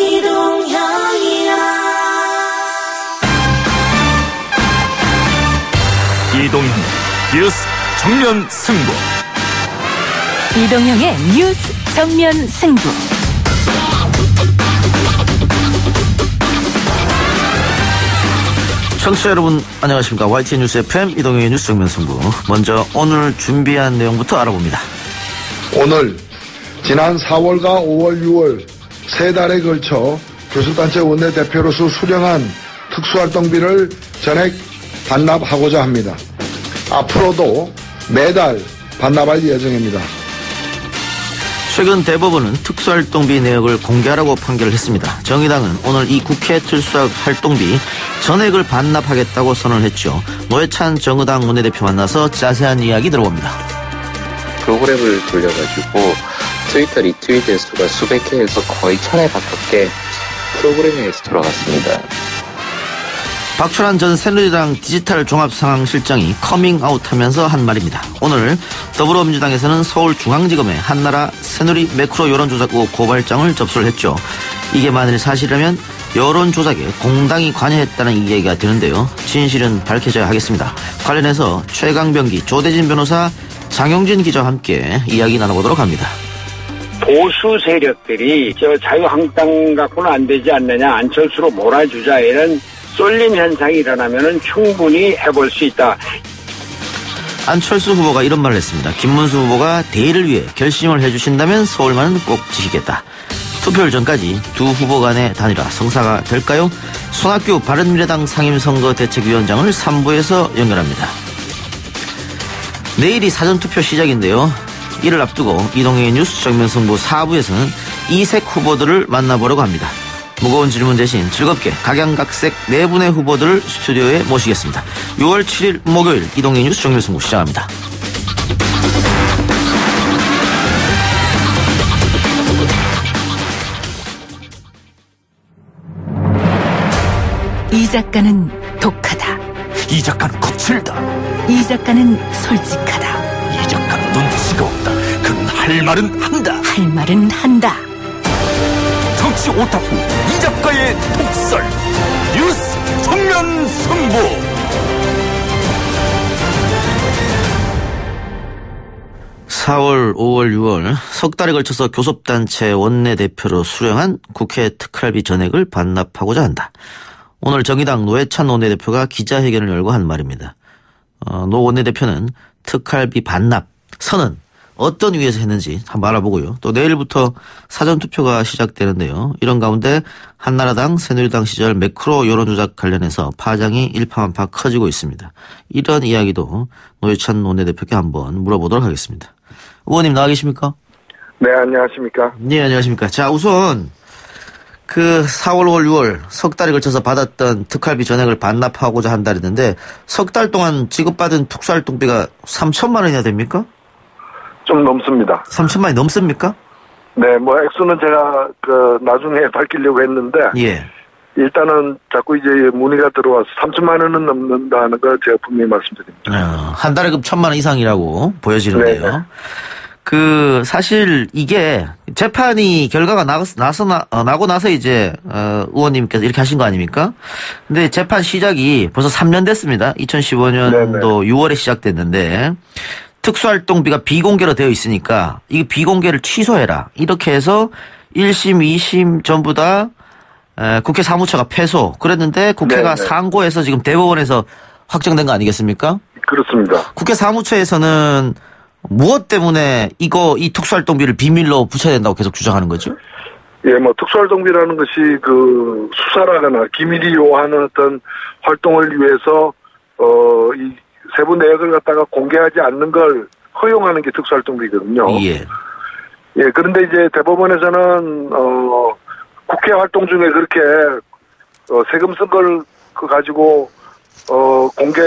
이동형 뉴스 정면 승부. 이동형의 뉴스 정면 승부. 청취자 여러분 안녕하십니까. YTN 뉴스 FM 이동형의 뉴스 정면 승부. 먼저 오늘 준비한 내용부터 알아봅니다. 오늘 지난 4월과 5월, 6월 세 달에 걸쳐 교수단체 원내대표로서 수령한 특수활동비를 전액 반납하고자 합니다. 앞으로도 매달 반납할 예정입니다. 최근 대법원은 특수활동비 내역을 공개하라고 판결을 했습니다. 정의당은 오늘 이 국회 특수활동비 전액을 반납하겠다고 선언을 했죠. 노회찬 정의당 원내대표 만나서 자세한 이야기 들어봅니다. 프로그램을 돌려가지고 트위터 리트윗 수가 수백 회에서 거의 1000회 가깝게 프로그램에 의해서 돌아갔습니다. 박철환 전 새누리당 디지털 종합상황실장이 커밍아웃하면서 한 말입니다. 오늘 더불어민주당에서는 서울중앙지검에 한나라 새누리 매크로 여론조작 의혹 고발장을 접수를 했죠. 이게 만일 사실이라면 여론조작에 공당이 관여했다는 이야기가 되는데요. 진실은 밝혀져야 하겠습니다. 관련해서 최강병기, 조대진 변호사, 장영진 기자와 함께 이야기 나눠보도록 합니다. 보수 세력들이 자유한국당 갖고는 안 되지 않느냐, 안철수로 몰아주자, 이런 쏠림 현상이 일어나면 충분히 해볼 수 있다. 안철수 후보가 이런 말을 했습니다. 김문수 후보가 대의를 위해 결심을 해주신다면 서울만은 꼭 지키겠다. 투표일 전까지 두 후보 간의 단일화 성사가 될까요? 손학규 바른미래당 상임선거대책위원장을 3부에서 연결합니다. 내일이 사전투표 시작인데요. 이를 앞두고 이동형의 뉴스 정면승부 4부에서는 이색 후보들을 만나보려고 합니다. 무거운 질문 대신 즐겁게 각양각색 네 분의 후보들을 스튜디오에 모시겠습니다. 6월 7일 목요일 이동형의 뉴스 정면승부 시작합니다. 이 작가는 독하다. 이 작가는 거칠다. 이 작가는 솔직하다. 이 작가는 눈치가 없다. 그는 할 말은 한다. 할 말은 한다. 정치 오타쿠 이 작가의 독설 뉴스 정면 승부. (4월) (5월) (6월) 석 달에 걸쳐서 교섭단체 원내대표로 수령한 국회 특활비 전액을 반납하고자 한다. 오늘 정의당 노회찬 원내대표가 기자회견을 열고 한 말입니다. 노 원내대표는 특활비 반납 선언 어떤 이유에서 했는지 한번 알아보고요. 또 내일부터 사전투표가 시작되는데요. 이런 가운데 한나라당 새누리당 시절 매크로 여론조작 관련해서 파장이 일파만파 커지고 있습니다. 이런 이야기도 노회찬 원내대표께 한번 물어보도록 하겠습니다. 의원님 나와 계십니까? 네, 안녕하십니까? 네, 안녕하십니까? 자, 우선 4월, 5월, 6월 석 달에 걸쳐서 받았던 특활비 전액을 반납하고자 한다 그랬는데 석 달 동안 지급받은 특수활동비가 3천만 원이나 됩니까? 좀 넘습니다. 3천만 원이 넘습니까? 네, 액수는 제가 나중에 밝히려고 했는데 예. 일단은 자꾸 이제 문의가 들어와서 3천만 원은 넘는다는 걸 제가 분명히 말씀드립니다. 한 달에 그 1,000만 원 이상이라고 보여지는데요. 네네. 사실 이게 재판이 결과가 나고 나서 이제 의원님께서 이렇게 하신 거 아닙니까? 근데 재판 시작이 벌써 3년 됐습니다. 2015년도 네네. 6월에 시작됐는데 특수활동비가 비공개로 되어 있으니까 이 비공개를 취소해라. 이렇게 해서 1심, 2심 전부 다 국회 사무처가 패소. 그랬는데 국회가 네네. 상고해서 지금 대법원에서 확정된 거 아니겠습니까? 그렇습니다. 국회 사무처에서는 무엇 때문에 이 특수활동비를 비밀로 붙여야 된다고 계속 주장하는 거죠? 예, 특수활동비라는 것이 수사라거나 기밀이 요하는 어떤 활동을 위해서 이 세부 내역을 갖다가 공개하지 않는 걸 허용하는 게 특수활동비거든요. 예. 예, 그런데 이제 대법원에서는 국회 활동 중에 그렇게 세금 쓴 걸 가지고 공개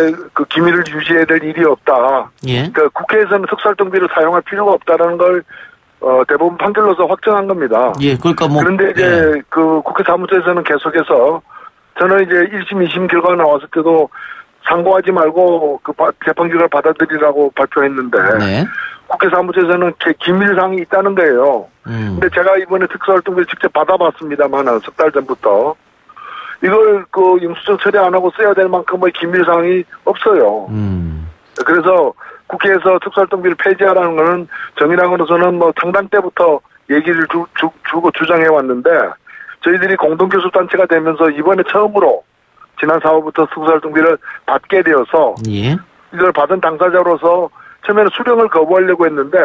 기밀을 유지해야 될 일이 없다. 예. 그러니까 국회에서는 특수활동비를 사용할 필요가 없다라는 걸 대법원 판결로서 확정한 겁니다. 예, 그러니까 그런데 이제 국회 사무처에서는 계속해서 저는 이제 1심, 2심 결과가 나왔을 때도 상고하지 말고 재판 결과를 받아들이라고 발표했는데 네. 국회 사무처에서는 기밀사항이 있다는 거예요. 근데 제가 이번에 특수활동비를 직접 받아봤습니다만 석 달 전부터 이걸 그 영수증 처리 안 하고 써야 될 만큼의 기밀 사항이 없어요. 그래서 국회에서 특수활동비를 폐지하라는 거는 정의당으로서는 뭐 창당 때부터 얘기를 주고 주장해 왔는데 저희들이 공동교섭단체가 되면서 이번에 처음으로 지난 4월부터 특수활동비를 받게 되어서 예. 이걸 받은 당사자로서 처음에는 수령을 거부하려고 했는데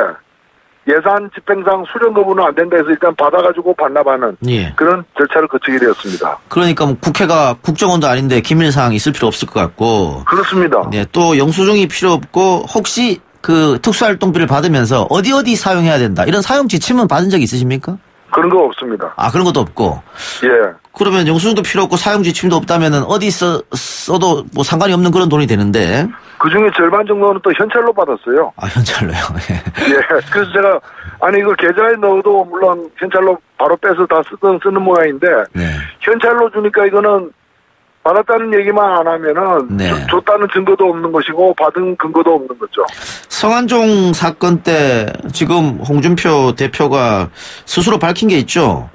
예산 집행상 수령 거부는 안 된다 해서 일단 받아가지고 반납하는 예. 그런 절차를 거치게 되었습니다. 그러니까 뭐 국회가 국정원도 아닌데 기밀 사항이 있을 필요 없을 것 같고. 그렇습니다. 네, 또 영수증이 필요 없고 혹시 그 특수활동비를 받으면서 어디 사용해야 된다 이런 사용 지침은 받은 적 있으십니까? 그런 거 없습니다. 아, 그런 것도 없고. 예. 그러면 영수증도 필요 없고 사용 지침도 없다면은 어디 써도 뭐 상관이 없는 그런 돈이 되는데. 그 중에 절반 정도는 또 현찰로 받았어요. 아, 현찰로요. 예. 예. 그래서 제가 아니 이걸 계좌에 넣어도 물론 현찰로 바로 빼서 다 쓰는 모양인데 네. 현찰로 주니까 이거는 받았다는 얘기만 안 하면은 네. 줬다는 증거도 없는 것이고 받은 근거도 없는 거죠. 성완종 사건 때 지금 홍준표 대표가 스스로 밝힌 게 있죠.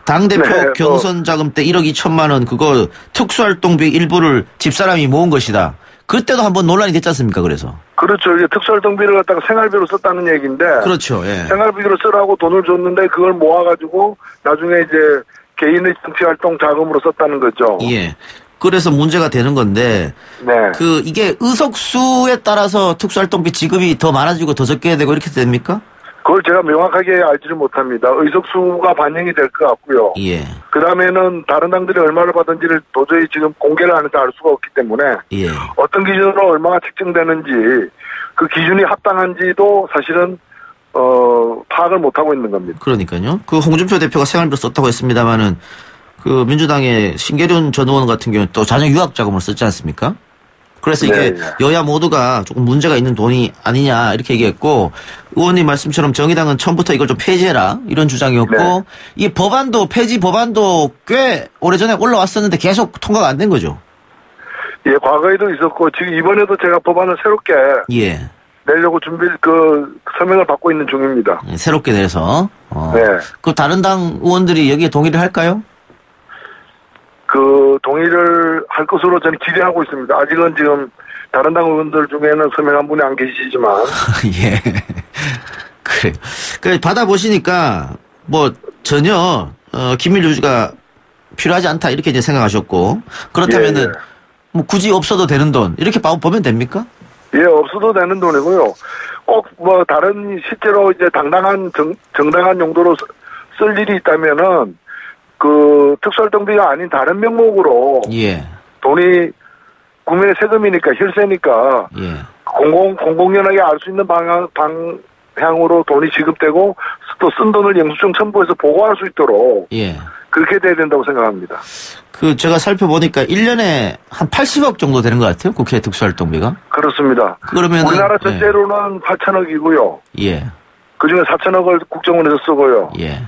당대표 네, 경선 자금 때 1억 2천만 원 그거 특수활동비 일부를 집사람이 모은 것이다. 그때도 한번 논란이 됐지 않습니까? 그래서. 그렇죠. 이게 특수활동비를 갖다가 생활비로 썼다는 얘기인데. 그렇죠. 예. 생활비로 쓰라고 돈을 줬는데 그걸 모아가지고 나중에 이제 개인의 정치활동 자금으로 썼다는 거죠. 예. 그래서 문제가 되는 건데. 네. 이게 의석수에 따라서 특수활동비 지급이 더 많아지고 더 적게 되고 이렇게 됩니까? 그걸 제가 명확하게 알지를 못합니다. 의석수가 반영이 될 것 같고요. 예. 그 다음에는 다른 당들이 얼마를 받은지를 도저히 지금 공개를 안 해서 알 수가 없기 때문에 예. 어떤 기준으로 얼마가 책정되는지 그 기준이 합당한지도 사실은 파악을 못하고 있는 겁니다. 그러니까요. 그 홍준표 대표가 생활비로 썼다고 했습니다만은 그 민주당의 신계륜 전 의원 같은 경우는 또 자녀 유학 자금을 썼지 않습니까? 그래서 이게 네. 여야 모두가 조금 문제가 있는 돈이 아니냐 이렇게 얘기했고 의원님 말씀처럼 정의당은 처음부터 이걸 좀 폐지해라 이런 주장이었고 네. 이 폐지 법안도 꽤 오래전에 올라왔었는데 계속 통과가 안 된 거죠. 예, 과거에도 있었고 지금 이번에도 제가 법안을 새롭게 예. 내려고 서명을 받고 있는 중입니다. 새롭게 내서. 네. 그 다른 당 의원들이 여기에 동의를 할까요? 그 동의를 할 것으로 저는 기대하고 있습니다. 아직은 지금 다른 당 의원들 중에는 서명한 분이 안 계시지만. 예. 그래. 받아보시니까 뭐 전혀 기밀 유지가 필요하지 않다 이렇게 이제 생각하셨고 그렇다면은 예. 뭐 굳이 없어도 되는 돈 이렇게 보면 됩니까? 예, 없어도 되는 돈이고요. 꼭 뭐 다른 실제로 이제 당당한 정당한 용도로 쓸 일이 있다면은 그 특수활동비가 아닌 다른 명목으로 예. 돈이 국민의 세금이니까 혈세니까 예. 공공연하게 알 수 있는 방향으로 돈이 지급되고 또 쓴 돈을 영수증 첨부해서 보고할 수 있도록 예. 그렇게 돼야 된다고 생각합니다. 제가 살펴보니까 1년에 한 80억 정도 되는 것 같아요. 국회 특수활동비가. 그렇습니다. 그러면 우리나라 전체로는 8천억이고요. 예. 그중에 4천억을 국정원에서 쓰고요. 예.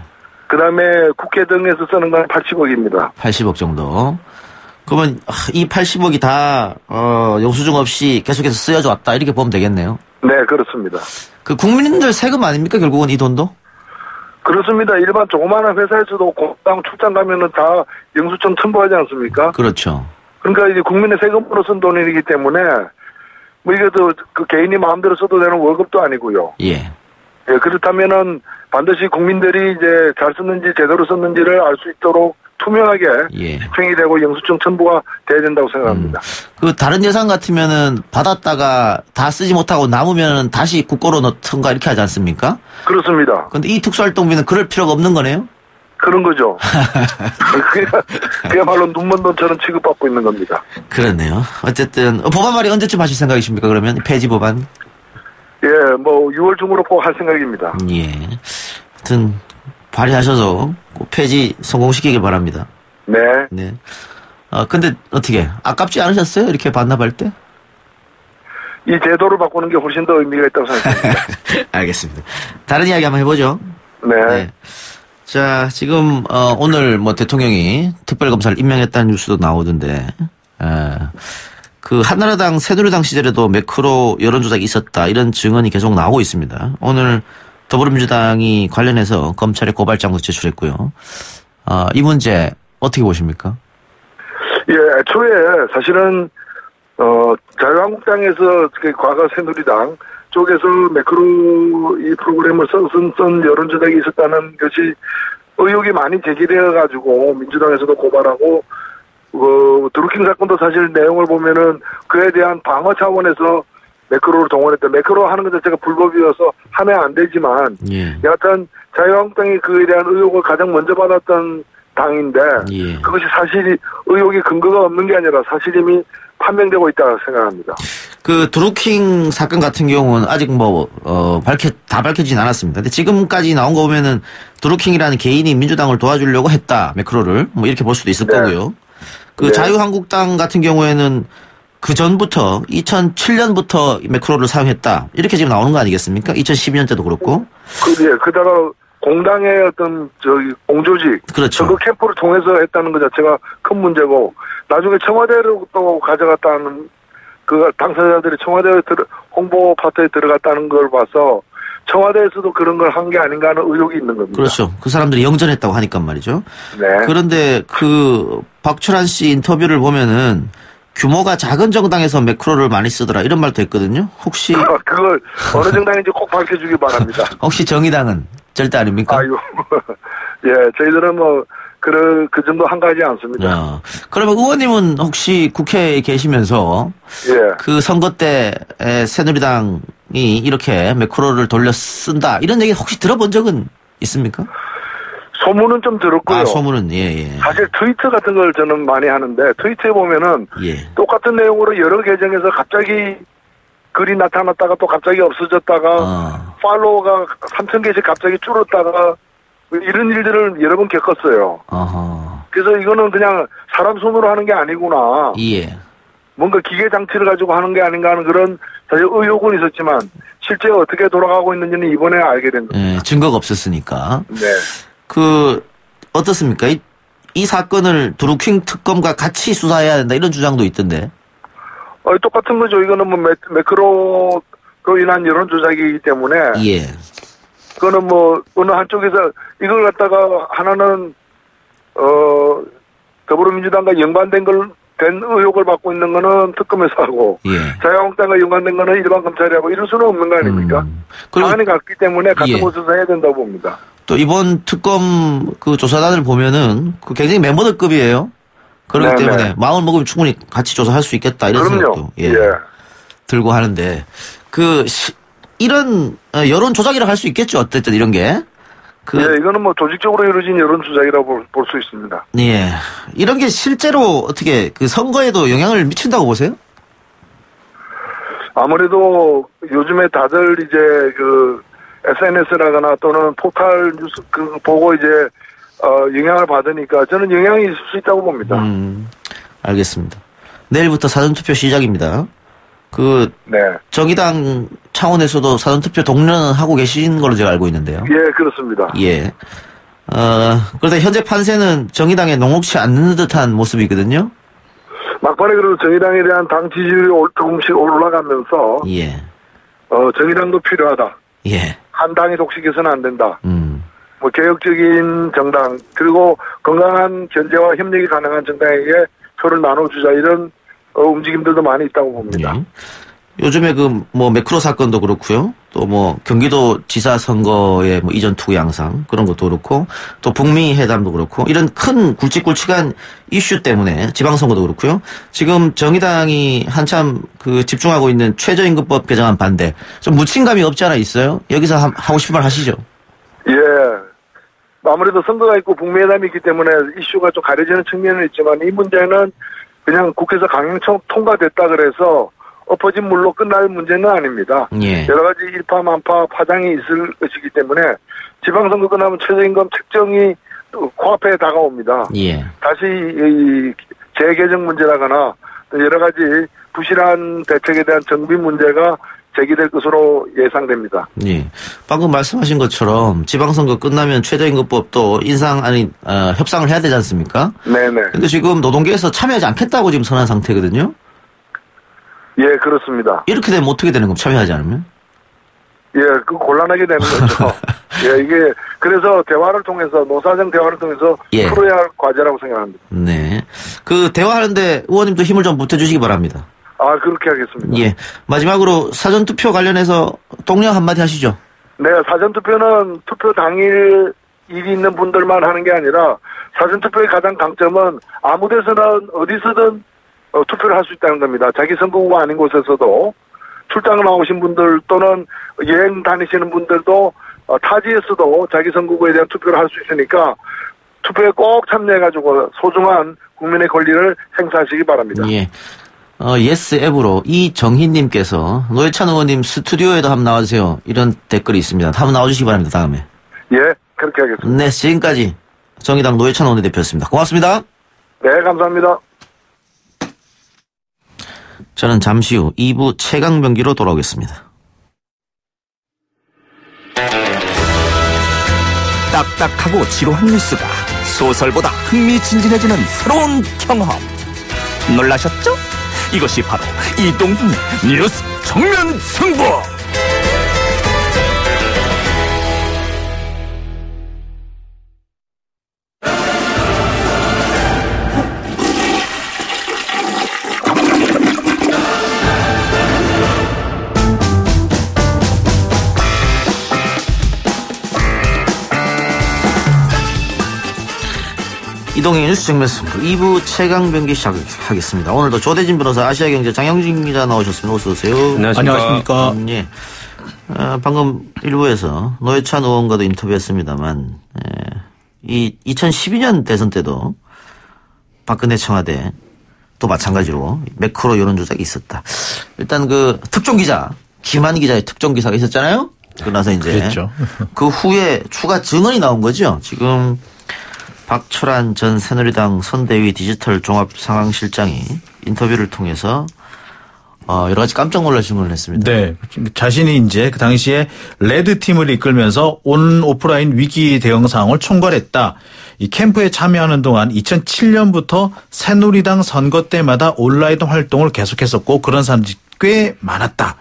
그다음에 국회 등에서 쓰는 건 80억입니다. 80억 정도. 그러면 이 80억이 다 영수증 없이 계속해서 쓰여져 왔다 이렇게 보면 되겠네요. 네, 그렇습니다. 그 국민들 세금 아닙니까 결국은 이 돈도? 그렇습니다. 일반 조그마한 회사에서도 공당 출장 가면은 다 영수증 첨부하지 않습니까? 그렇죠. 그러니까 이제 국민의 세금으로 쓴 돈이기 때문에 뭐 이게 그 개인이 마음대로 써도 되는 월급도 아니고요. 예. 예, 그렇다면은 반드시 국민들이 이제 잘 썼는지 제대로 썼는지를 알 수 있도록 투명하게 예. 집행이 되고 영수증 첨부가 돼야 된다고 생각합니다. 그 다른 예산 같으면은 받았다가 다 쓰지 못하고 남으면은 다시 국고로 넣던가 이렇게 하지 않습니까? 그렇습니다. 근데 이 특수활동비는 그럴 필요가 없는 거네요? 그런 거죠. 그야말로 눈먼 돈처럼 취급받고 있는 겁니다. 그렇네요. 어쨌든 법안 발의 언제쯤 하실 생각이십니까? 그러면 폐지 법안? 예, 뭐 6월 중으로 꼭 할 생각입니다. 예. 하여튼 발의하셔서 꼭 폐지 성공시키길 바랍니다. 네. 네. 근데 어떻게 아깝지 않으셨어요? 이렇게 반납할 때? 이 제도를 바꾸는 게 훨씬 더 의미가 있다고 생각합니다. 알겠습니다. 다른 이야기 한번 해보죠. 네. 자, 지금 오늘 뭐 대통령이 특별검사를 임명했다는 뉴스도 나오던데 그 한나라당 새누리당 시절에도 매크로 여론조작이 있었다 이런 증언이 계속 나오고 있습니다. 오늘 더불어민주당이 관련해서 검찰에 고발장도 제출했고요. 이 문제 어떻게 보십니까? 예, 애초에 사실은 자유한국당에서 과거 새누리당 쪽에서 매크로 이 프로그램을 쓴 여론조작이 있었다는 것이 의혹이 많이 제기되어 가지고 민주당에서도 고발하고 드루킹 사건도 사실 내용을 보면은 그에 대한 방어 차원에서 매크로를 동원했다. 매크로 하는 것 자체가 불법이어서 하면 안 되지만 여하튼 자유한국당이 그에 대한 의혹을 가장 먼저 받았던 당인데 그것이 사실이 의혹이 근거가 없는 게 아니라 사실임이 판명되고 있다고 생각합니다. 그 드루킹 사건 같은 경우는 아직 다 밝혀지진 않았습니다. 근데 지금까지 나온 거 보면은 드루킹이라는 개인이 민주당을 도와주려고 했다. 매크로를 이렇게 볼 수도 있을 거고요. 그 자유한국당 같은 경우에는 그 전부터 2007년부터 매크로를 사용했다. 이렇게 지금 나오는 거 아니겠습니까? 2012년째도 그렇고. 그다가 공당의 어떤 공조직, 그렇죠. 그 캠프를 통해서 했다는 것 자체가 큰 문제고 나중에 청와대로 또 가져갔다는 그 당사자들이 청와대 홍보 파트에 들어갔다는 걸 봐서 청와대에서도 그런 걸 한 게 아닌가 하는 의혹이 있는 겁니다. 그렇죠. 그 사람들이 영전했다고 하니까 말이죠. 네. 그런데 그 박철환 씨 인터뷰를 보면은 규모가 작은 정당에서 매크로를 많이 쓰더라 이런 말도 했거든요. 혹시 그걸 어느 정당인지 꼭 밝혀주기 바랍니다. 혹시 정의당은 절대 아닙니까? 아유, 예, 저희들은 그 정도 한가하지 않습니다. 그러면 의원님은 혹시 국회에 계시면서 그 선거 때 새누리당이 이렇게 매크로를 돌려 쓴다 이런 얘기 혹시 들어본 적은 있습니까? 소문은 좀 들었고요. 소문은 사실 트위터 같은 걸 저는 많이 하는데 트위터에 보면은 똑같은 내용으로 여러 계정에서 갑자기 글이 나타났다가 또 갑자기 없어졌다가 팔로워가 3,000개씩 갑자기 줄었다가 이런 일들을 여러 번 겪었어요. 그래서 이거는 그냥 사람 손으로 하는 게 아니구나. 뭔가 기계 장치를 가지고 하는 게 아닌가 하는 그런 사실 의혹은 있었지만 실제 어떻게 돌아가고 있는지는 이번에 알게 된 겁니다. 증거가 없었으니까. 네. 어떻습니까? 이 사건을 드루킹 특검과 같이 수사해야 된다 이런 주장도 있던데. 똑같은 거죠. 이거는 매크로로 인한 여론 조작이기 때문에. 그거는 어느 한쪽에서 이걸 갖다가 하나는 더불어민주당과 연관된 된 의혹을 받고 있는 거는 특검에서 하고 자유한국당과 연관된 거는 일반 검찰이 하고 이럴 수는 없는 거 아닙니까? 당연히 같기 때문에 같은 곳에서 해야 된다고 봅니다. 또 이번 특검 그 조사단을 보면은 그 굉장히 멤버들급이에요. 그렇기 때문에 마음을 먹으면 충분히 같이 조사할 수 있겠다 이런 생각도 들고 하는데 이런 여론 조작이라고 할 수 있겠죠. 어쨌든 이런 게. 이거는 조직적으로 이루어진 여론 조작이라고 볼 수 있습니다. 이런 게 실제로 어떻게 그 선거에도 영향을 미친다고 보세요? 아무래도 요즘에 다들 이제 SNS라거나 또는 포털 뉴스 보고 이제 영향을 받으니까 저는 영향이 있을 수 있다고 봅니다. 알겠습니다. 내일부터 사전투표 시작입니다. 정의당 차원에서도 사전투표 동료는 하고 계신 걸로 제가 알고 있는데요. 그렇습니다. 그런데 현재 판세는 정의당에 녹록치 않는 듯한 모습이거든요. 막판에 그래도 정의당에 대한 당 지지율이 조금씩 올라가면서 정의당도 필요하다. 한 당이 독식해서는 안 된다. 개혁적인 정당 그리고 건강한 견제와 협력이 가능한 정당에게 표를 나눠주자 이런 움직임들도 많이 있다고 봅니다. 요즘에 매크로 사건도 그렇고요. 또 경기도 지사 선거의 이전 투구 양상 그런 것도 그렇고 또 북미 회담도 그렇고 이런 큰 굵직굵직한 이슈 때문에 지방선거도 그렇고요. 지금 정의당이 한참 집중하고 있는 최저임금법 개정안 반대 좀 묻힌감이 없지 않아 있어요? 여기서 하고 싶은 말 하시죠. 아무래도 선거가 있고 북미 회담이 있기 때문에 이슈가 좀 가려지는 측면은 있지만 이 문제는 그냥 국회에서 강행 통과됐다 그래서 엎어진 물로 끝날 문제는 아닙니다. 여러 가지 일파만파 파장이 있을 것이기 때문에 지방선거 끝나면 최저임금 책정이 코앞에 다가옵니다. 다시 이 재개정 문제라거나 여러 가지 부실한 대책에 대한 정비 문제가 제기될 것으로 예상됩니다. 방금 말씀하신 것처럼 지방선거 끝나면 최저임금법도 협상을 해야 되지 않습니까? 근데 지금 노동계에서 참여하지 않겠다고 지금 선언한 상태거든요. 그렇습니다. 이렇게 되면 어떻게 되는 겁니까? 참여하지 않으면? 예, 그 곤란하게 되는 거죠. 예, 이게 그래서 대화를 통해서 노사정 대화를 통해서 예. 풀어야 할 과제라고 생각합니다. 네. 그 대화하는데 의원님도 힘을 좀 보태주시기 바랍니다. 아, 그렇게 하겠습니다. 예. 마지막으로 사전투표 관련해서 동료 한마디 하시죠. 네, 사전투표는 투표 당일 일이 있는 분들만 하는 게 아니라 사전투표의 가장 강점은 아무 데서는 어디서든 투표를 할 수 있다는 겁니다. 자기 선거구가 아닌 곳에서도 출장 나오신 분들 또는 여행 다니시는 분들도 타지에서도 자기 선거구에 대한 투표를 할 수 있으니까 투표에 꼭 참여해가지고 소중한 국민의 권리를 행사하시기 바랍니다. 예. 예스 앱으로 이정희님께서 노회찬 의원님 스튜디오에도 한번 나와주세요. 이런 댓글이 있습니다. 한번 나와주시기 바랍니다. 다음에. 예, 그렇게 하겠습니다. 네, 지금까지 정의당 노회찬 원내대표였습니다. 고맙습니다. 네, 감사합니다. 저는 잠시 후 2부 최강병기로 돌아오겠습니다. 딱딱하고 지루한 뉴스가 소설보다 흥미진진해지는 새로운 경험. 놀라셨죠? 이것이 바로 이동준의 뉴스 정면 승부. 이동의 뉴스 정면 승부 2부 최강병기 시작하겠습니다. 오늘도 조대진 변호사, 아시아경제 장영진 기자 나오셨습니다. 어서 오세요. 안녕하십니까. 예. 방금 일부에서 노회찬 의원과도 인터뷰했습니다만, 이 2012년 대선 때도 박근혜 청와대 또 마찬가지로 매크로 여론조작이 있었다. 일단 그 특종 기자, 김한 기자의 특종 기사가 있었잖아요. 그러나서 이제 그랬죠. 그 후에 추가 증언이 나온 거죠. 지금 박철환 전 새누리당 선대위 디지털 종합상황실장이 인터뷰를 통해서 여러 가지 깜짝 놀랄 질문을 했습니다. 네. 자신이 이제 그 당시에 레드팀을 이끌면서 온 오프라인 위기 대응 상황을 총괄했다. 이 캠프에 참여하는 동안 2007년부터 새누리당 선거 때마다 온라인 활동을 계속했었고 그런 사람들이 꽤 많았다.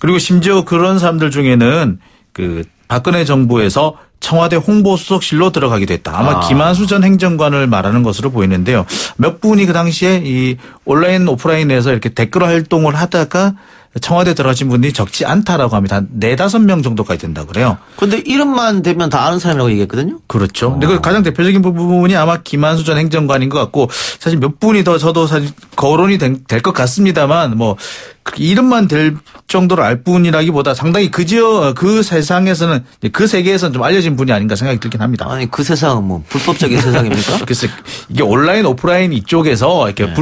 그리고 심지어 그런 사람들 중에는 그 박근혜 정부에서 청와대 홍보수석실로 들어가기도 했다. 아마 김한수 전 행정관을 말하는 것으로 보이는데요. 몇 분이 그 당시에 이 온라인 오프라인에서 이렇게 댓글 활동을 하다가 청와대 들어가신 분이 적지 않다라고 합니다. 한 4-5명 정도까지 된다고 그래요. 그런데 이름만 되면 다 아는 사람이라고 얘기했거든요. 그렇죠. 근데 그 가장 대표적인 부분이 아마 김한수 전 행정관인 것 같고 사실 몇 분이 더 저도 사실 거론이 될 것 같습니다만 뭐 이름만 될 정도로 알 뿐이라기보다 상당히 그 세상에서는 그 세계에서는 좀 알려진 분이 아닌가 생각이 들긴 합니다. 아니 그 세상은 뭐 불법적인 세상입니까? 그래서 이게 온라인 오프라인 이쪽에서 이렇게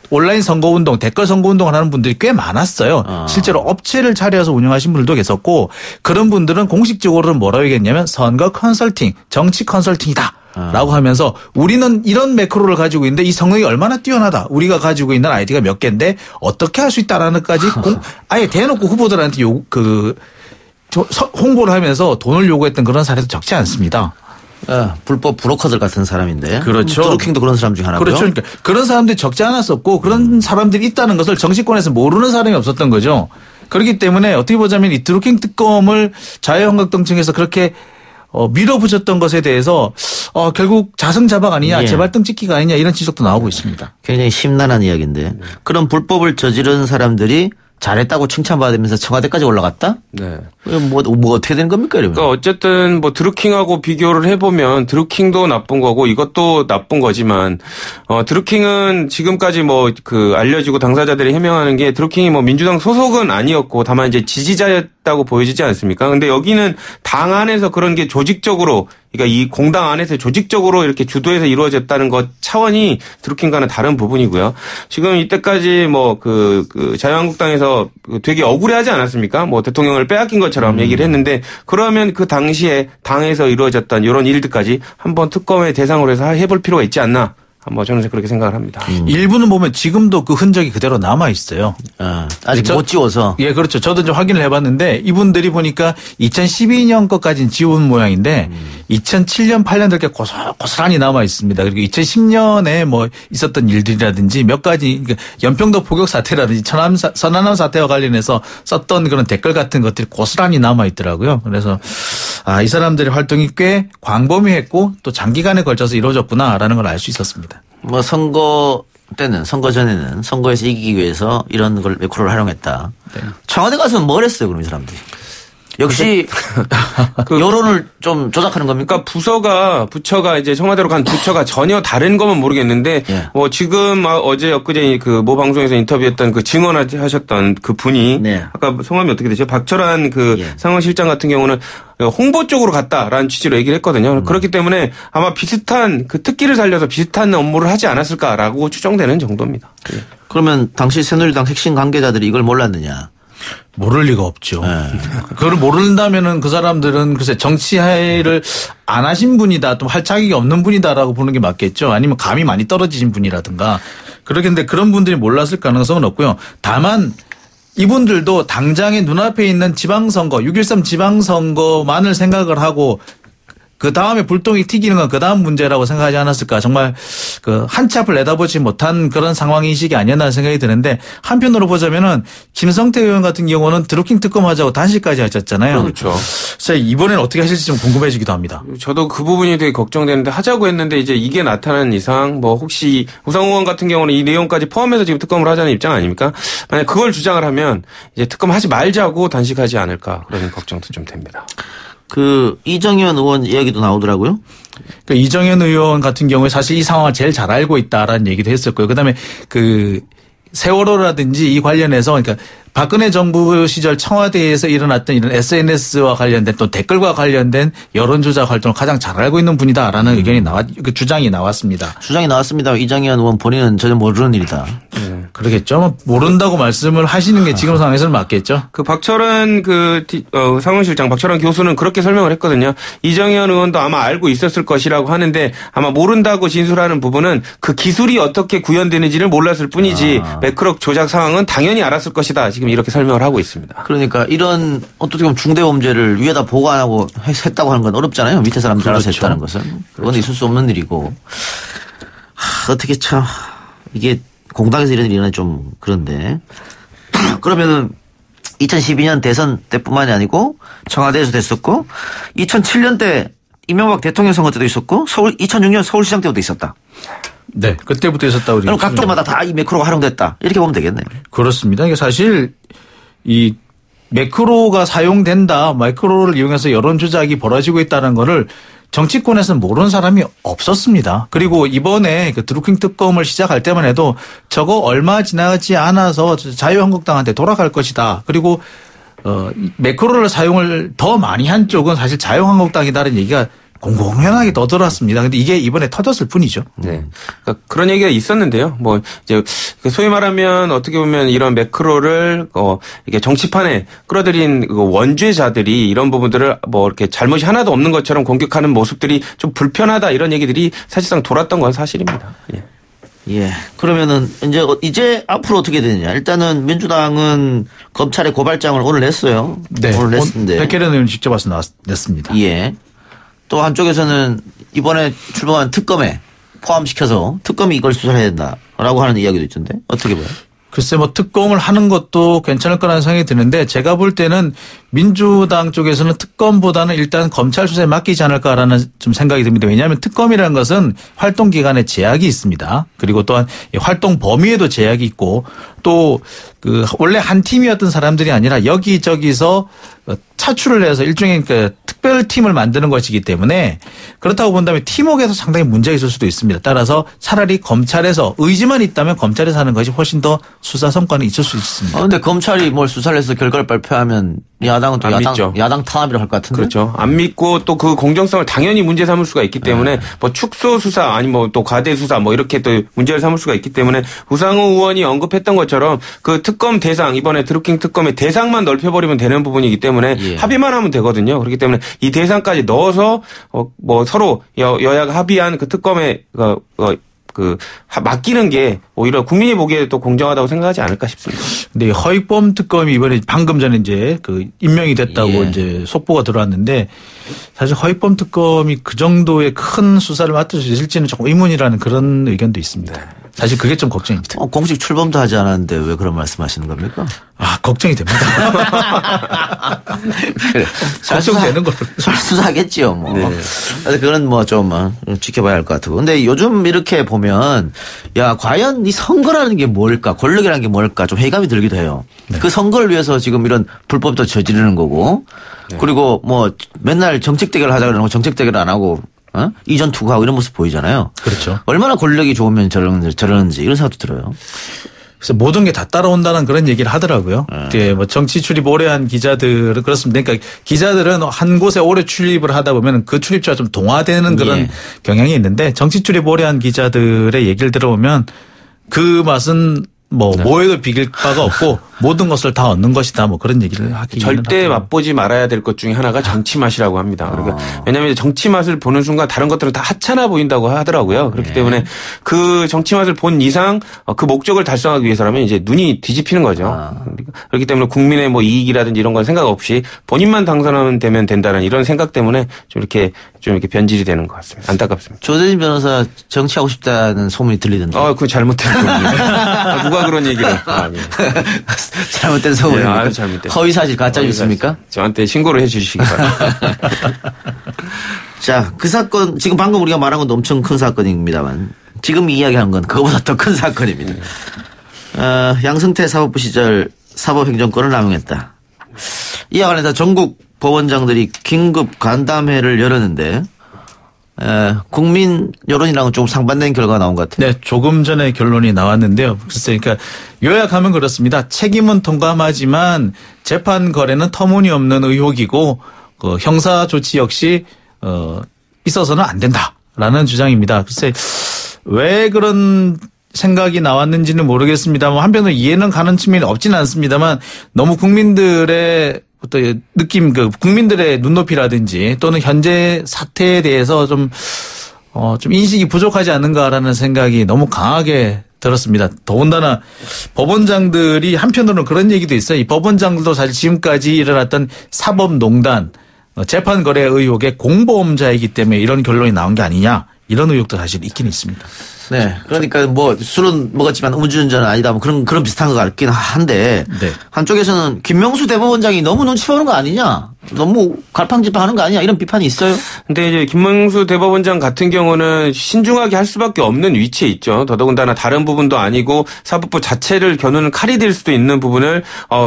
온라인 선거운동, 댓글 선거운동을 하는 분들이 꽤 많았어요. 실제로 업체를 차려서 운영하신 분들도 계셨고 그런 분들은 공식적으로는 뭐라고 얘기했냐면 선거 컨설팅, 정치 컨설팅이다. 라고 하면서 우리는 이런 매크로를 가지고 있는데 이 성능이 얼마나 뛰어나다. 우리가 가지고 있는 아이디가 몇 개인데 어떻게 할 수 있다라는 까지 아예 대놓고 후보들한테 홍보를 하면서 돈을 요구했던 그런 사례도 적지 않습니다. 불법 브로커들 같은 사람인데. 그렇죠. 드루킹도 그런 사람 중에 하나고요. 그렇죠. 그러니까 그런 사람들이 적지 않았었고 그런 사람들이 있다는 것을 정치권에서 모르는 사람이 없었던 거죠. 그렇기 때문에 어떻게 보자면 이 드루킹 특검을 자유한국당층에서 그렇게 밀어붙였던 것에 대해서 결국 자승자박 아니냐, 재발등 찍기가 아니냐 이런 지적도 나오고 있습니다. 굉장히 심란한 이야기인데 그런 불법을 저지른 사람들이 잘했다고 칭찬받으면서 청와대까지 올라갔다? 네. 뭐 어떻게 된 겁니까, 이러면? 그러니까 어쨌든 뭐 드루킹하고 비교를 해보면 드루킹도 나쁜 거고 이것도 나쁜 거지만, 드루킹은 지금까지 뭐 알려지고 당사자들이 해명하는 게 드루킹이 뭐 민주당 소속은 아니었고 다만 이제 지지자였다고 보여지지 않습니까? 근데 여기는 당 안에서 그런 게 조직적으로 그러니까 이 공당 안에서 조직적으로 이렇게 주도해서 이루어졌다는 것 차원이 드루킹과는 다른 부분이고요. 지금 이때까지 뭐 자유한국당에서 되게 억울해하지 않았습니까? 뭐 대통령을 빼앗긴 것처럼 얘기를 했는데 그러면 그 당시에 당에서 이루어졌던 이런 일들까지 한번 특검의 대상으로 해서 해볼 필요가 있지 않나. 뭐 저는 그렇게 생각을 합니다. 일부는 보면 지금도 그 흔적이 그대로 남아 있어요. 아직 못 지워서. 예, 그렇죠. 저도 좀 확인을 해봤는데 이분들이 보니까 2012년 것까지는 지운 모양인데 2007년, 8년 이렇게 고스란히 남아 있습니다. 그리고 2010년에 뭐 있었던 일들이라든지 몇 가지 그러니까 연평도 포격 사태라든지 서남남 사태와 관련해서 썼던 그런 댓글 같은 것들이 고스란히 남아 있더라고요. 그래서 이 사람들의 활동이 꽤 광범위했고 또 장기간에 걸쳐서 이루어졌구나라는 걸 알 수 있었습니다. 뭐 선거 때는 선거 전에는 선거에서 이기기 위해서 이런 걸 매크로를 활용했다. 네. 청와대 가서는 뭘 했어요, 그럼 이 사람들이? 역시 여론을 좀 조작하는 겁니까? 그러니까 부처가 이제 청와대로 간 부처가 전혀 다른 거면 모르겠는데 예. 뭐 지금 어제 엊그제 그 모 방송에서 인터뷰했던 그 증언하셨던 그 분이 네. 아까 성함이 어떻게 되죠? 박철환 그 예. 상황실장 같은 경우는 홍보 쪽으로 갔다라는 취지로 얘기를 했거든요. 그렇기 때문에 아마 비슷한 그 특기를 살려서 비슷한 업무를 하지 않았을까라고 추정되는 정도입니다. 예. 그러면 당시 새누리당 핵심 관계자들이 이걸 몰랐느냐? 모를 리가 없죠. 그걸 모른다면은 그 사람들은 글쎄 정치를 안 하신 분이다, 또 할 자격이 없는 분이다라고 보는 게 맞겠죠. 아니면 감이 많이 떨어지신 분이라든가. 그러겠는데 그런 분들이 몰랐을 가능성은 없고요. 다만 이분들도 당장에 눈앞에 있는 지방선거, 6.13 지방선거만을 생각을 하고 그 다음에 불똥이 튀기는 건 그 다음 문제라고 생각하지 않았을까. 정말 그 한 치 앞을 내다보지 못한 그런 상황인식이 아니었나 생각이 드는데 한편으로 보자면은 김성태 의원 같은 경우는 드루킹 특검하자고 단식까지 하셨잖아요. 그렇죠. 그래서 이번에는 어떻게 하실지 좀 궁금해지기도 합니다. 저도 그 부분이 되게 걱정되는데 하자고 했는데 이제 이게 나타난 이상 뭐 혹시 우상호 의원 같은 경우는 이 내용까지 포함해서 지금 특검을 하자는 입장 아닙니까? 만약 그걸 주장을 하면 이제 특검하지 말자고 단식하지 않을까 그런 걱정도 좀 됩니다. 그 이정현 의원 이야기도 나오더라고요. 그 이정현 의원 같은 경우에 사실 이 상황을 제일 잘 알고 있다라는 얘기도 했었고요. 그다음에 그 세월호라든지 이 관련해서 그러니까 박근혜 정부 시절 청와대에서 일어났던 이런 SNS와 관련된 또 댓글과 관련된 여론조작 활동을 가장 잘 알고 있는 분이다라는 의견이 그 주장이 나왔습니다. 주장이 나왔습니다. 이정현 의원 본인은 전혀 모르는 일이다. 그러겠죠. 모른다고 말씀을 하시는 게 지금 상황에서는 맞겠죠. 그 박철원 상원실장 박철원 교수는 그렇게 설명을 했거든요. 이정현 의원도 아마 알고 있었을 것이라고 하는데 아마 모른다고 진술하는 부분은 그 기술이 어떻게 구현되는지를 몰랐을 뿐이지 매크로 조작 상황은 당연히 알았을 것이다. 지금 이렇게 설명을 하고 있습니다. 그러니까 이런 어떻게 보면 중대범죄를 위에다 보고 안 하고 했다고 하는 건 어렵잖아요. 밑에 사람들이 알아서 그렇죠. 했다는 것은. 그건 있을 수 없는 일이고. 어떻게 참 이게 공당에서 이런 일이 일어나기 좀 그런데. 그러면은 2012년 대선 때뿐만이 아니고 청와대에서 됐었고 2007년 때 이명박 대통령 선거 때도 있었고 2006년 서울시장 때도 있었다. 네. 그때부터 있었다고. 그럼 각 때마다 다 이 매크로가 활용됐다. 이렇게 보면 되겠네요. 그렇습니다. 이게 사실 이 매크로가 사용된다. 매크로를 이용해서 여론 조작이 벌어지고 있다는 거를 정치권에서는 모르는 사람이 없었습니다. 그리고 이번에 그 드루킹 특검을 시작할 때만 해도 저거 얼마 지나지 않아서 자유한국당한테 돌아갈 것이다. 그리고 매크로를 사용을 더 많이 한 쪽은 사실 자유한국당이다라는 얘기가 공공연하게 떠들었습니다. 근데 이게 이번에 터졌을 뿐이죠. 네. 그러니까 그런 얘기가 있었는데요. 뭐 이제 소위 말하면 어떻게 보면 이런 매크로를 이게 정치판에 끌어들인 원죄자들이 이런 부분들을 뭐 이렇게 잘못이 하나도 없는 것처럼 공격하는 모습들이 좀 불편하다 이런 얘기들이 사실상 돌았던 건 사실입니다. 예. 예. 그러면은 이제 앞으로 어떻게 되느냐. 일단은 민주당은 검찰에 고발장을 오늘 냈어요. 네. 오늘 냈는데. 백혜련 의원이 직접 와서 냈습니다. 예. 또 한쪽에서는 이번에 출범한 특검에 포함시켜서 특검이 이걸 수사를 해야 된다라고 하는 이야기도 있던데 어떻게 봐요? 글쎄 뭐 특검을 하는 것도 괜찮을 거라는 생각이 드는데 제가 볼 때는 민주당 쪽에서는 특검보다는 일단 검찰 수사에 맡기지 않을까라는 좀 생각이 듭니다. 왜냐하면 특검이라는 것은 활동 기간에 제약이 있습니다. 그리고 또한 활동 범위에도 제약이 있고 또 그 원래 한 팀이었던 사람들이 아니라 여기저기서 차출을 해서 일종의 그 특별팀을 만드는 것이기 때문에 그렇다고 본다면 팀워크에서 상당히 문제가 있을 수도 있습니다. 따라서 차라리 검찰에서 의지만 있다면 검찰에서 하는 것이 훨씬 더 수사 성과는 있을 수 있습니다. 그런데 검찰이 뭘 수사를 해서 결과를 발표하면 야당은 또 야당 탄압이라고 할 것 같은데. 그렇죠. 안 믿고 또 그 공정성을 당연히 문제 삼을 수가 있기 때문에 뭐 축소 수사 아니면 또 과대 수사 뭐 이렇게 또 문제를 삼을 수가 있기 때문에 우상호 의원이 언급했던 것처럼 그 특검 대상 이번에 드루킹 특검의 대상만 넓혀버리면 되는 부분이기 때문에 예. 합의만 하면 되거든요. 그렇기 때문에 이 대상까지 넣어서 뭐 서로 여야가 합의한 그 특검의 맡기는 게 오히려 국민이 보기에 또 공정하다고 생각하지 않을까 싶습니다. 근데 허익범 특검이 이번에 방금 전에 이제 그 임명이 됐다고 예. 이제 속보가 들어왔는데 사실 허익범 특검이 그 정도의 큰 수사를 맡을 수 있을지는 조금 의문이라는 그런 의견도 있습니다. 사실 그게 좀 걱정입니다. 공식 출범도 하지 않았는데 왜 그런 말씀하시는 겁니까? 아, 걱정이 됩니다. 그래. 걱정되는 걸로. 수사하겠지요, 뭐. 네. 그래서 그건 뭐 좀 지켜봐야 할 것 같고. 근데 요즘 이렇게 보면 야, 과연 이 선거라는 게 뭘까? 권력이라는 게 뭘까? 좀 회의감이 들기도 해요. 네. 그 선거를 위해서 지금 이런 불법도 저지르는 거고. 네. 그리고 뭐 맨날 정책 대결 하자 그러는 거 정책 대결 안 하고 이전 투구하고 이런 모습 보이잖아요. 그렇죠. 얼마나 권력이 좋으면 저러는지 이런 생각도 들어요. 그래서 모든 게 다 따라온다는 그런 얘기를 하더라고요. 뭐 정치 출입 오래 한 기자들은 그렇습니다. 그러니까 기자들은 한 곳에 오래 출입을 하다 보면 그 출입처가 좀 동화되는 그런 예. 경향이 있는데 정치 출입 오래 한 기자들의 얘기를 들어보면 그 맛은 뭐 뭐에도 비길 바가 없고 모든 것을 다 얻는 것이다. 뭐 그런 얘기를 하기 절대 맛보지 말아야 될 것 중에 하나가 정치 맛이라고 합니다. 그러니까 왜냐하면 정치 맛을 보는 순간 다른 것들은 다 하찮아 보인다고 하더라고요. 그렇기 때문에 그 정치 맛을 본 이상 그 목적을 달성하기 위해서라면 이제 눈이 뒤집히는 거죠. 그렇기 때문에 국민의 뭐 이익이라든지 이런 건 생각 없이 본인만 당선하면 되면 된다는 이런 생각 때문에 좀 이렇게 변질이 되는 것 같습니다. 안타깝습니다. 조재진 변호사 정치하고 싶다는 소문이 들리던데. 그건 잘못된 소문이에요. 누가 그런 얘기를? 예. 잘못된 소문입니까? 예, 잘못된. 허위사실 가짜뉴스입니까? 저한테 신고를 해 주시기 바랍니다. 자, 그 사건 지금 방금 우리가 말한 건 엄청 큰 사건입니다만 지금 이야기한 건 그거보다 더 큰 사건입니다. 양승태 사법부 시절 사법행정권을 남용했다. 이와 관련해서 전국 법원장들이 긴급 간담회를 열었는데 국민 여론이랑은 좀 상반된 결과가 나온 것 같아요. 네, 조금 전에 결론이 나왔는데요. 글쎄, 그러니까 요약하면 그렇습니다. 책임은 통감하지만 재판 거래는 터무니없는 의혹이고 형사 조치 역시 있어서는 안 된다라는 주장입니다. 글쎄, 왜 그런 생각이 나왔는지는 모르겠습니다만 한편으로 이해는 가는 측면이 없지는 않습니다만 너무 국민들의 어떤 느낌, 국민들의 눈높이라든지 또는 현재 사태에 대해서 좀 인식이 부족하지 않는가라는 생각이 너무 강하게 들었습니다. 더군다나 법원장들이 한편으로는 그런 얘기도 있어요. 이 법원장들도 사실 지금까지 일어났던 사법농단, 재판 거래 의혹의 공범자이기 때문에 이런 결론이 나온 게 아니냐 이런 의혹도 사실 있긴 있습니다. 네. 그러니까 뭐 술은 먹었지만 음주운전은 아니다. 뭐 그런 비슷한 것 같긴 한데 네. 한쪽에서는 김명수 대법원장이 너무 눈치 보는 거 아니냐. 너무 갈팡질팡하는 거 아니냐. 이런 비판이 있어요. 근데 이제 김명수 대법원장 같은 경우는 신중하게 할 수밖에 없는 위치에 있죠. 더더군다나 다른 부분도 아니고 사법부 자체를 겨누는 칼이 될 수도 있는 부분을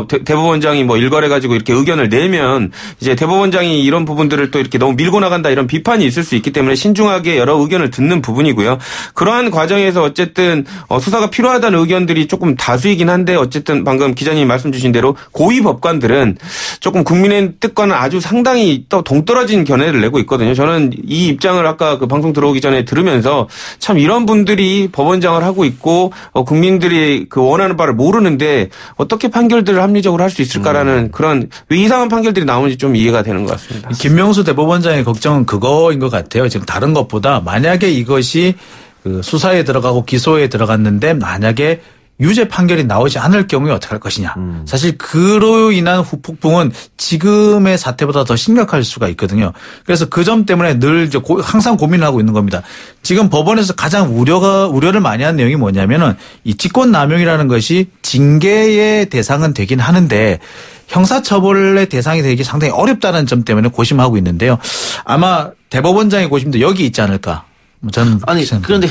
대법원장이 뭐 일괄해 가지고 이렇게 의견을 내면 이제 대법원장이 이런 부분들을 또 이렇게 너무 밀고 나간다 이런 비판이 있을 수 있기 때문에 신중하게 여러 의견을 듣는 부분이고요. 그러한 과정에서 어쨌든 수사가 필요하다는 의견들이 조금 다수이긴 한데 어쨌든 방금 기자님이 말씀 주신 대로 고위 법관들은 조금 국민의 뜻과는 아주 상당히 또 동떨어진 견해를 내고 있거든요. 저는 이 입장을 아까 그 방송 들어오기 전에 들으면서 참 이런 분들이 법원장을 하고 있고 국민들이 그 원하는 바를 모르는데 어떻게 판결들을 합리적으로 할 수 있을까라는 그런 왜 이상한 판결들이 나오는지 좀 이해가 되는 것 같습니다. 김명수 대법원장의 걱정은 그거인 것 같아요. 지금 다른 것보다 만약에 이것이 그 수사에 들어가고 기소에 들어갔는데 만약에 유죄 판결이 나오지 않을 경우에 어떻게 할 것이냐. 사실 그로 인한 후폭풍은 지금의 사태보다 더 심각할 수가 있거든요. 그래서 그 점 때문에 늘 항상 고민을 하고 있는 겁니다. 지금 법원에서 가장 우려를 많이 한 내용이 뭐냐면은 이 직권남용이라는 것이 징계의 대상은 되긴 하는데 형사처벌의 대상이 되기 상당히 어렵다는 점 때문에 고심하고 있는데요. 아마 대법원장의 고심도 여기 있지 않을까. 저는 아니 그런데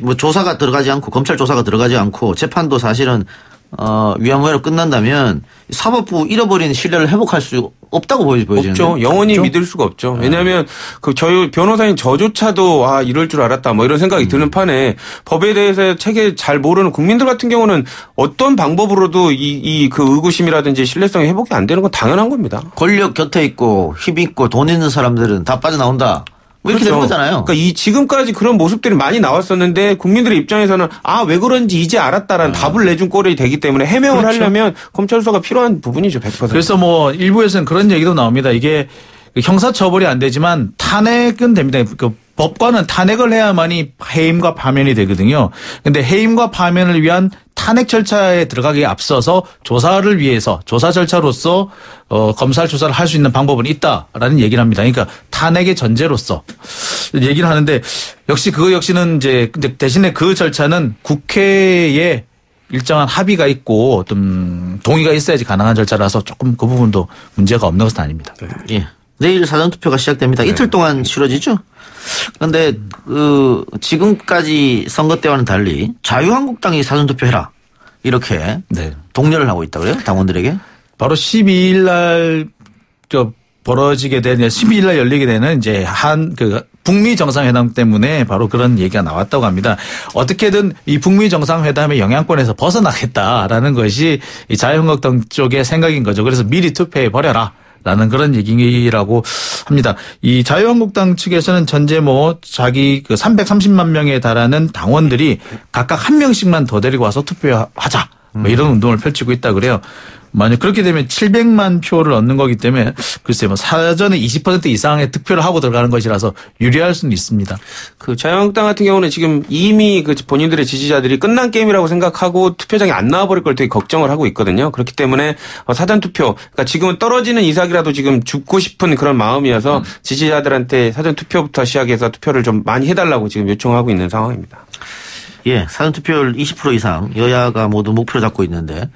뭐 조사가 들어가지 않고 검찰 조사가 들어가지 않고 재판도 사실은 위안부로 끝난다면 사법부 잃어버린 신뢰를 회복할 수 없다고 보여지는데. 없죠. 영원히 없죠? 믿을 수가 없죠. 왜냐하면 저희 변호사인 저조차도 이럴 줄 알았다 뭐 이런 생각이 드는 판에 법에 대해서 책에 잘 모르는 국민들 같은 경우는 어떤 방법으로도 그 의구심이라든지 신뢰성이 회복이 안 되는 건 당연한 겁니다. 권력 곁에 있고 힘 있고 돈 있는 사람들은 다 빠져나온다. 뭐 이렇게 그렇죠. 된 거잖아요. 그러니까 지금까지 그런 모습들이 많이 나왔었는데 국민들의 입장에서는 왜 그런지 이제 알았다라는 답을 내준 꼴이 되기 때문에 해명을 그렇죠. 하려면 검찰 수사가 필요한 부분이죠. 100%. 그래서 뭐 일부에서는 그런 얘기도 나옵니다. 이게 형사처벌이 안 되지만 탄핵은 됩니다. 그 법관은 탄핵을 해야만이 해임과 파면이 되거든요. 근데 해임과 파면을 위한 탄핵 절차에 들어가기에 앞서서 조사를 위해서 조사 절차로서 검찰 조사를 할 수 있는 방법은 있다라는 얘기를 합니다. 그러니까 탄핵의 전제로서 얘기를 하는데 역시 그거 역시는 이제 대신에 그 절차는 국회에 일정한 합의가 있고 좀 동의가 있어야지 가능한 절차라서 조금 그 부분도 문제가 없는 것은 아닙니다. 예. 내일 사전투표가 시작됩니다. 이틀 동안 치러지죠? 그런데 지금까지 선거 때와는 달리 자유한국당이 사전투표해라 이렇게 네. 독려를 하고 있다고요? 당원들에게? 바로 12일 날 벌어지게 되는 12일 날 열리게 되는 이제 북미 정상회담 때문에 바로 그런 얘기가 나왔다고 합니다. 어떻게든 이 북미 정상회담의 영향권에서 벗어나겠다라는 것이 이 자유한국당 쪽의 생각인 거죠. 그래서 미리 투표해 버려라. 라는 그런 얘기라고 합니다. 이 자유한국당 측에서는 현재 자기 330만 명에 달하는 당원들이 각각 한 명씩만 더 데리고 와서 투표하자. 이런 운동을 펼치고 있다 그래요. 만약 그렇게 되면 700만 표를 얻는 거기 때문에 글쎄요, 사전에 20% 이상의 득표를 하고 들어가는 것이라서 유리할 수는 있습니다. 그 자유한국당 같은 경우는 지금 이미 그 본인들의 지지자들이 끝난 게임이라고 생각하고 투표장에 안 나와버릴 걸 되게 걱정을 하고 있거든요. 그렇기 때문에 사전 투표, 그러니까 지금은 떨어지는 이삭이라도 지금 죽고 싶은 그런 마음이어서 지지자들한테 사전 투표부터 시작해서 투표를 좀 많이 해달라고 지금 요청하고 있는 상황입니다. 예, 사전 투표율 20% 이상 여야가 모두 목표를 잡고 있는데.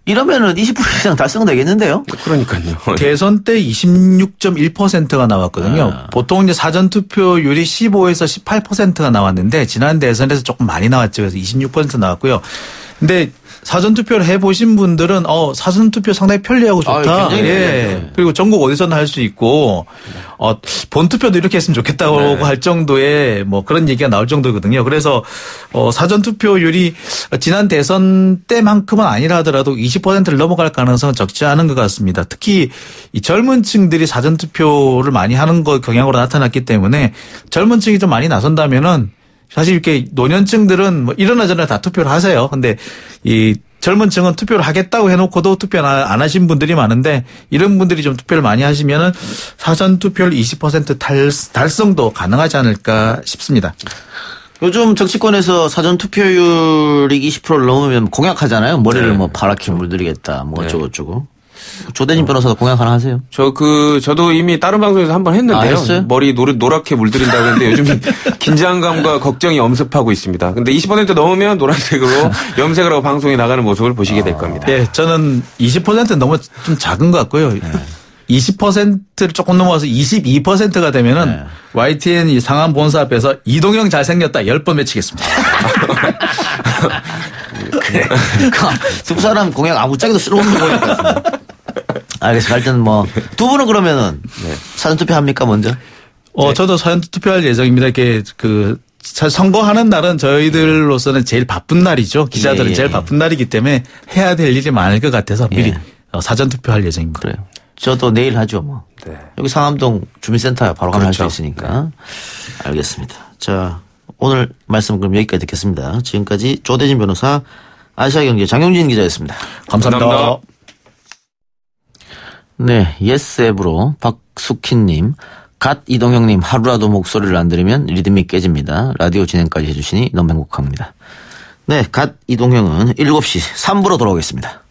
이러면은 20% 이상 달성되겠는데요? 그러니까요. 대선 때 26.1%가 나왔거든요. 보통 이제 사전 투표율이 15에서 18%가 나왔는데 지난 대선에서 조금 많이 나왔죠. 그래서 26% 나왔고요. 근데 사전 투표를 해보신 분들은 사전 투표 상당히 편리하고 좋다. 예. 그리고 전국 어디서나 할 수 있고 본 투표도 이렇게 했으면 좋겠다고 할 정도의 그런 얘기가 나올 정도거든요. 그래서 사전 투표율이 지난 대선 때만큼은 아니라 하더라도 20%를 넘어갈 가능성은 적지 않은 것 같습니다. 특히 이 젊은 층들이 사전 투표를 많이 하는 거 경향으로 나타났기 때문에 젊은 층이 좀 많이 나선다면은 사실 이렇게 노년층들은 일어나 저러나 다 투표를 하세요. 근데 이 젊은 층은 투표를 하겠다고 해놓고도 투표 안 하신 분들이 많은데 이런 분들이 좀 투표를 많이 하시면은 사전 투표율 20% 달성도 가능하지 않을까 싶습니다. 요즘 정치권에서 사전 투표율이 20%를 넘으면 공약하잖아요. 머리를 파랗게 물들이겠다. 어쩌고저쩌고. 조대진 변호사도 공약 하나 하세요? 저도 이미 다른 방송에서 한번 했는데요. 했어요? 머리 노랗게 물들인다고 했는데 요즘 긴장감과 걱정이 엄습하고 있습니다. 근데 20% 넘으면 노란색으로 염색을 하고 방송에 나가는 모습을 보시게 될 겁니다. 네, 저는 20%는 너무 좀 작은 것 같고요. 20%를 조금 넘어가서 22%가 되면은 YTN 이 상암 본사 앞에서 이동형 잘생겼다 10번 외치겠습니다. 그래. 두 사람 공약 아무짝에도 쓸어오는 거니까. 알겠습니다. 하여튼 두 분은 그러면은 사전투표 합니까 먼저? 저도 사전투표할 예정입니다. 이렇게 선거하는 날은 저희들로서는 제일 바쁜 날이죠. 기자들은 제일 바쁜 날이기 때문에 해야 될 일이 많을 것 같아서 미리 사전투표할 예정입니다. 그래요. 저도 내일 하죠 여기 상암동 주민센터에 바로 가면 할 수 있으니까. 알겠습니다. 자, 오늘 말씀 그럼 여기까지 듣겠습니다. 지금까지 조대진 변호사, 아시아경제 장용진 기자였습니다. 감사합니다. 네, 예스앱으로 박숙희님, 갓 이동형님 하루라도 목소리를 안 들으면 리듬이 깨집니다. 라디오 진행까지 해주시니 너무 행복합니다. 네, 갓 이동형은 7시 3부로 돌아오겠습니다.